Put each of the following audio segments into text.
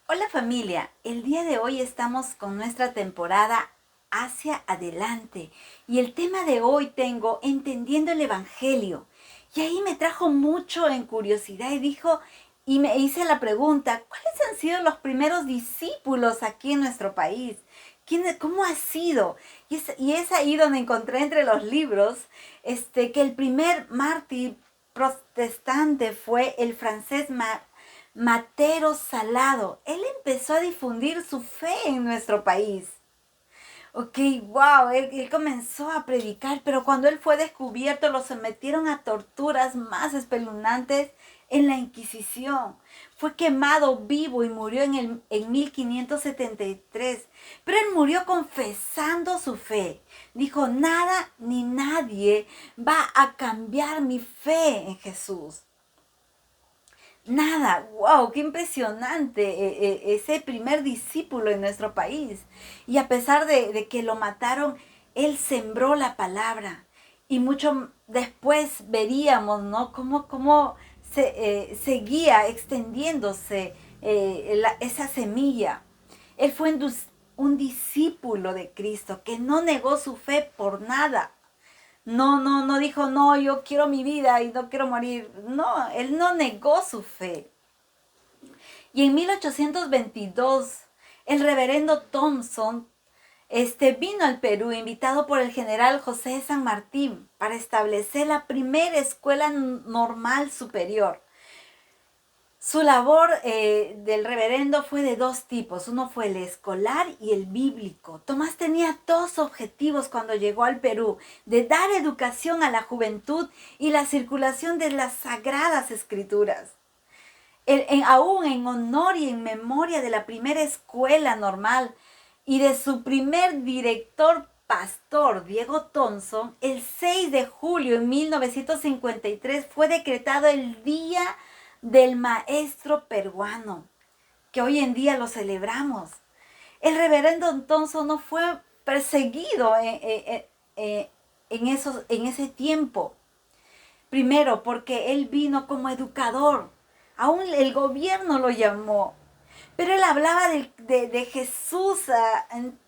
Hola familia, el día de hoy estamos con nuestra temporada Hacia Adelante y el tema de hoy tengo Entendiendo el Evangelio. Y ahí me trajo mucho en curiosidad y me hice la pregunta, ¿cuáles han sido los primeros discípulos aquí en nuestro país? ¿Cómo ha sido? Y es ahí donde encontré entre los libros que el primer mártir protestante fue el francés Matero Salado. Él empezó a difundir su fe en nuestro país. Ok, wow, él comenzó a predicar, pero cuando él fue descubierto lo sometieron a torturas más espeluznantes en la Inquisición. Fue quemado vivo y murió en 1573. Pero él murió confesando su fe. Dijo, nada ni nadie va a cambiar mi fe en Jesús. Nada, wow, qué impresionante ese primer discípulo en nuestro país. Y a pesar de que lo mataron, él sembró la palabra. Y mucho después veríamos, ¿no? Cómo seguía extendiéndose esa semilla. Él fue un discípulo de Cristo que no negó su fe por nada. No dijo, no, yo quiero mi vida y no quiero morir. No, él no negó su fe. Y en 1822, el reverendo Thompson vino al Perú invitado por el general José de San Martín para establecer la primera escuela normal superior. Su labor del reverendo fue de dos tipos. Uno fue el escolar y el bíblico. Tomás tenía dos objetivos cuando llegó al Perú: de dar educación a la juventud y la circulación de las sagradas escrituras. Aún en honor y en memoria de la primera escuela normal y de su primer director pastor, Diego Thompson, el 6 de julio de 1953 fue decretado el Día del Maestro Peruano, que hoy en día lo celebramos. El reverendo Thompson no fue perseguido en ese tiempo. Primero, porque él vino como educador. Aún el gobierno lo llamó. Pero él hablaba de Jesús,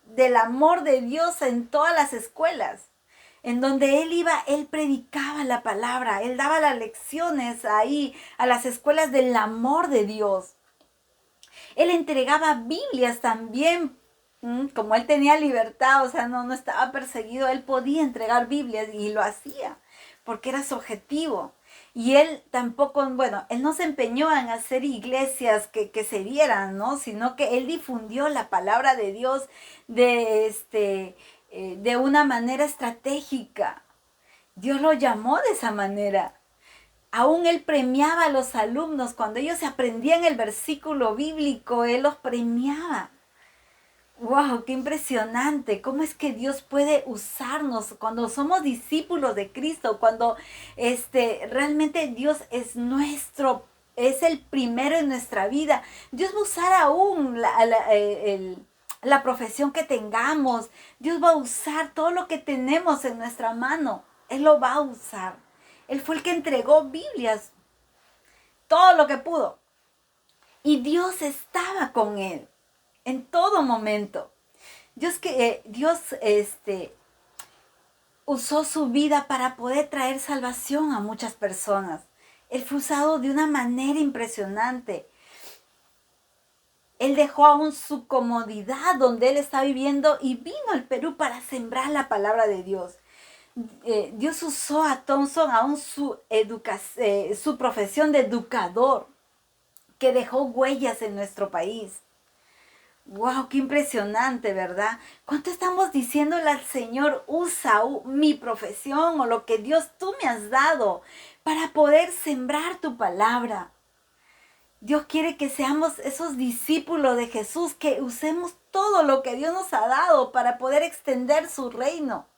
del amor de Dios en todas las escuelas. En donde él iba, él predicaba la palabra, él daba las lecciones ahí a las escuelas del amor de Dios. Él entregaba Biblias también, como él tenía libertad, o sea, no estaba perseguido, él podía entregar Biblias y lo hacía, porque era su objetivo. Y él tampoco, bueno, él no se empeñó en hacer iglesias que se vieran, ¿no? Sino que él difundió la palabra de Dios de una manera estratégica. Dios lo llamó de esa manera. Aún él premiaba a los alumnos. Cuando ellos aprendían el versículo bíblico, él los premiaba. ¡Wow! ¡Qué impresionante! ¿Cómo es que Dios puede usarnos cuando somos discípulos de Cristo? Cuando realmente Dios es el primero en nuestra vida. Dios va a usar aún la profesión que tengamos. Dios va a usar todo lo que tenemos en nuestra mano. Él lo va a usar. Él fue el que entregó Biblias, todo lo que pudo. Y Dios estaba con él en todo momento. Dios usó su vida para poder traer salvación a muchas personas. Él fue usado de una manera impresionante. Él dejó aún su comodidad donde él está viviendo y vino al Perú para sembrar la palabra de Dios. Dios usó a Thompson aún su profesión de educador, que dejó huellas en nuestro país. ¡Wow! ¡Qué impresionante!, ¿verdad? ¿Cuánto estamos diciéndole al Señor, usa mi profesión o lo que Dios tú me has dado para poder sembrar tu palabra? Dios quiere que seamos esos discípulos de Jesús, que usemos todo lo que Dios nos ha dado para poder extender su reino.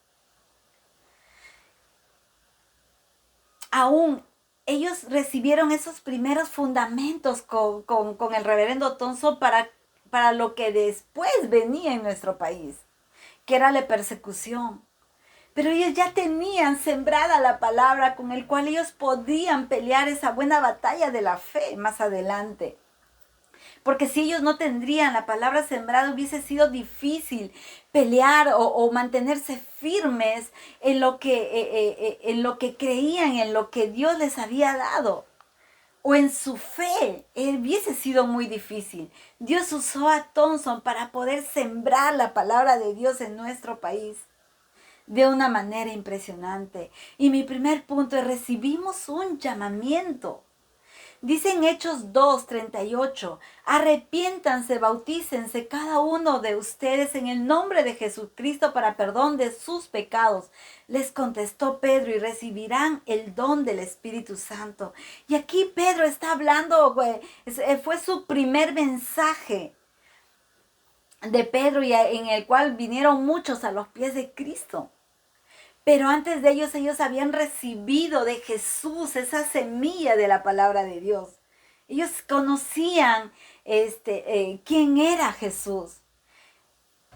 Aún ellos recibieron esos primeros fundamentos con el reverendo Thompson para lo que después venía en nuestro país, que era la persecución. Pero ellos ya tenían sembrada la palabra con el cual ellos podían pelear esa buena batalla de la fe más adelante. Porque si ellos no tendrían la palabra sembrada, hubiese sido difícil pelear o mantenerse firmes en lo que creían, en lo que Dios les había dado. O en su fe, hubiese sido muy difícil. Dios usó a Thompson para poder sembrar la palabra de Dios en nuestro país de una manera impresionante. Y mi primer punto es, recibimos un llamamiento. Dice en Hechos 2:38, arrepiéntanse, bautícense cada uno de ustedes en el nombre de Jesucristo para perdón de sus pecados. Les contestó Pedro, y recibirán el don del Espíritu Santo. Y aquí Pedro está hablando, fue su primer mensaje de Pedro, y en el cual vinieron muchos a los pies de Cristo. Pero antes de ellos habían recibido de Jesús esa semilla de la palabra de Dios. Ellos conocían quién era Jesús.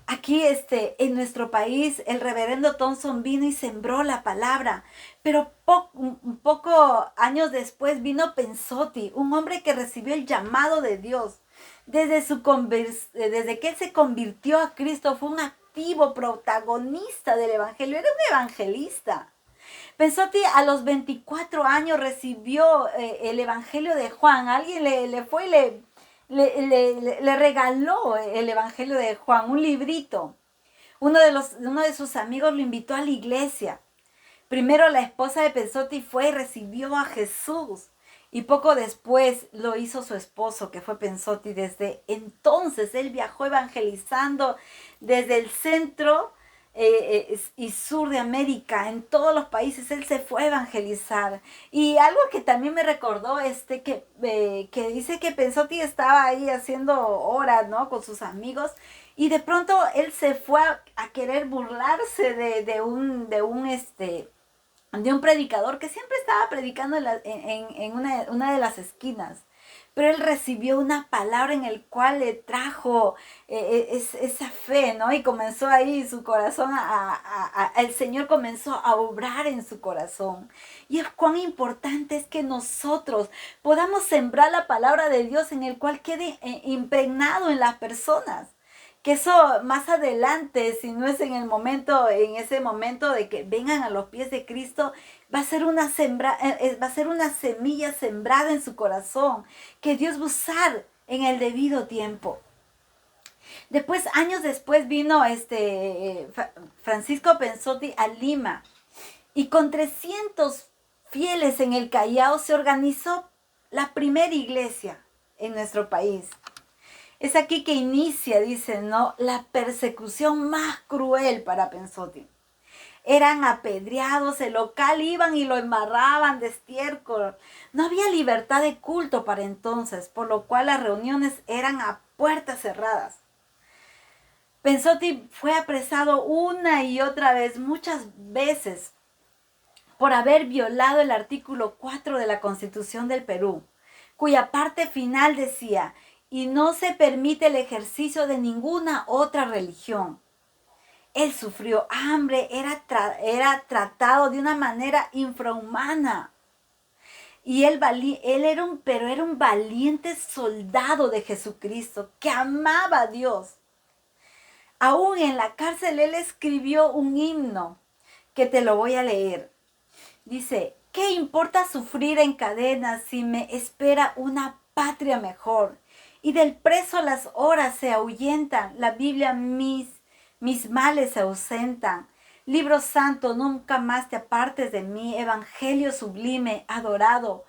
Aquí en nuestro país el reverendo Thompson vino y sembró la palabra. Pero un poco años después vino Pensotti, un hombre que recibió el llamado de Dios. Desde que él se convirtió a Cristo, fue un activo protagonista del evangelio. Era un evangelista. Pensotti a los 24 años recibió el evangelio de Juan. Alguien le regaló el evangelio de Juan, un librito. Uno de sus amigos lo invitó a la iglesia. Primero la esposa de Pensotti fue y recibió a Jesús. Y poco después lo hizo su esposo, que fue Pensotti. Desde entonces él viajó evangelizando desde el centro y sur de América. En todos los países él se fue a evangelizar. Y algo que también me recordó, que dice que Pensotti estaba ahí haciendo horas, ¿no?, con sus amigos. Y de pronto él se fue a querer burlarse de un predicador que siempre estaba predicando en una de las esquinas. Pero él recibió una palabra en el cual le trajo esa fe, ¿no? Y comenzó ahí su corazón, el Señor comenzó a obrar en su corazón. Y es cuán importante es que nosotros podamos sembrar la palabra de Dios en el cual quede impregnado en las personas. Que eso más adelante, si no es en ese momento de que vengan a los pies de Cristo, va a ser una semilla sembrada en su corazón, que Dios va a usar en el debido tiempo. Después, años después, vino Francisco Pensotti a Lima, y con 300 fieles en el Callao se organizó la primera iglesia en nuestro país. Es aquí que inicia, dice, ¿no?, la persecución más cruel para Pensotti. Eran apedreados, el local iban y lo embarraban de estiércol. No había libertad de culto para entonces, por lo cual las reuniones eran a puertas cerradas. Pensotti fue apresado una y otra vez, muchas veces, por haber violado el artículo 4 de la Constitución del Perú, cuya parte final decía: y no se permite el ejercicio de ninguna otra religión. Él sufrió hambre, era tratado de una manera infrahumana. Y él era un valiente soldado de Jesucristo que amaba a Dios. Aún en la cárcel él escribió un himno que te lo voy a leer. Dice: ¿qué importa sufrir en cadenas si me espera una patria mejor? Y del preso las horas se ahuyentan, la Biblia mis males se ausentan. Libro santo, nunca más te apartes de mí, evangelio sublime, adorado.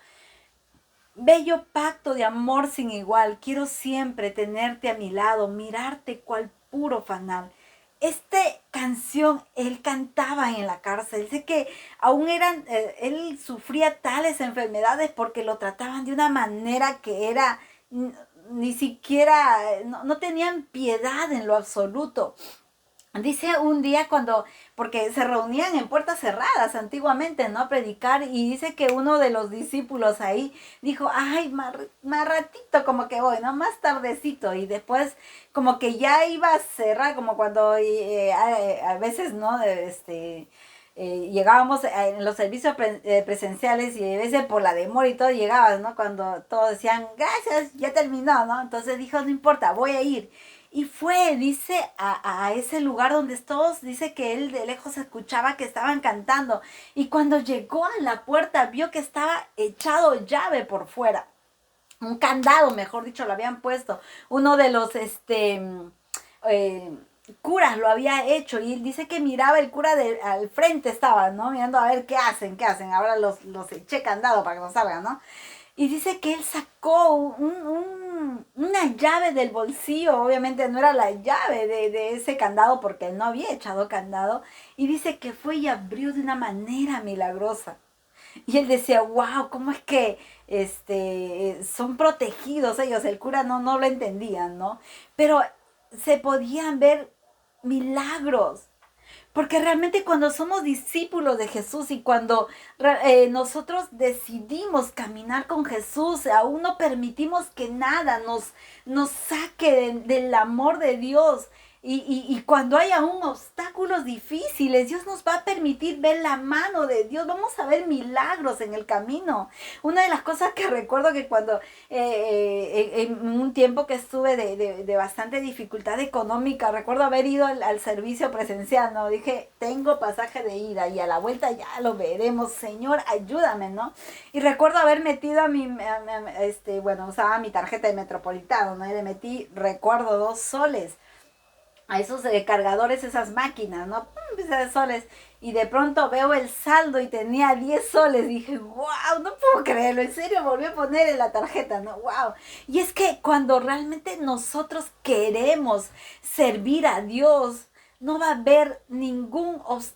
Bello pacto de amor sin igual, quiero siempre tenerte a mi lado, mirarte cual puro fanal. Esta canción él cantaba en la cárcel. Dice que aún él sufría tales enfermedades porque lo trataban de una manera que era... ni siquiera, no tenían piedad en lo absoluto. Dice un día porque se reunían en puertas cerradas antiguamente, ¿no?, a predicar, y dice que uno de los discípulos ahí dijo: ay, más ratito como que voy, ¿no?, más tardecito, y después como que ya iba a cerrar, como cuando a veces, ¿no?, llegábamos en los servicios presenciales y a veces por la demora y todo llegabas, ¿no? Cuando todos decían, gracias, ya terminó, ¿no? Entonces dijo, no importa, voy a ir. Y fue, dice, a ese lugar donde todos, dice que él de lejos escuchaba que estaban cantando. Y cuando llegó a la puerta, vio que estaba echado llave por fuera. Un candado, mejor dicho, lo habían puesto. Uno de los, eh, curas lo había hecho y él dice que miraba el cura al frente estaba, ¿no? Mirando a ver qué hacen. Ahora los eché candado para que no salgan, ¿no? Y dice que él sacó una llave del bolsillo, obviamente no era la llave de ese candado porque él no había echado candado, y dice que fue y abrió de una manera milagrosa. Y él decía, wow, ¿cómo es que son protegidos ellos? El cura no lo entendía, ¿no? Pero se podían ver milagros. Porque realmente cuando somos discípulos de Jesús y cuando nosotros decidimos caminar con Jesús, aún no permitimos que nada nos saque del amor de Dios. Y cuando hay aún obstáculos difíciles, Dios nos va a permitir ver la mano de Dios. Vamos a ver milagros en el camino. Una de las cosas que recuerdo que cuando en un tiempo que estuve de bastante dificultad económica, recuerdo haber ido al servicio presencial, ¿no? Dije, tengo pasaje de ida y a la vuelta ya lo veremos. Señor, ayúdame, ¿no? Y recuerdo haber metido bueno, usaba mi tarjeta de Metropolitano, ¿no? Y le metí, recuerdo, 2 soles a esos cargadores, esas máquinas, ¿no? Empecé soles. Y de pronto veo el saldo y tenía 10 soles. Dije, wow, no puedo creerlo. En serio, volví a poner en la tarjeta, ¿no? Wow. Y es que cuando realmente nosotros queremos servir a Dios, no va a haber ningún obstáculo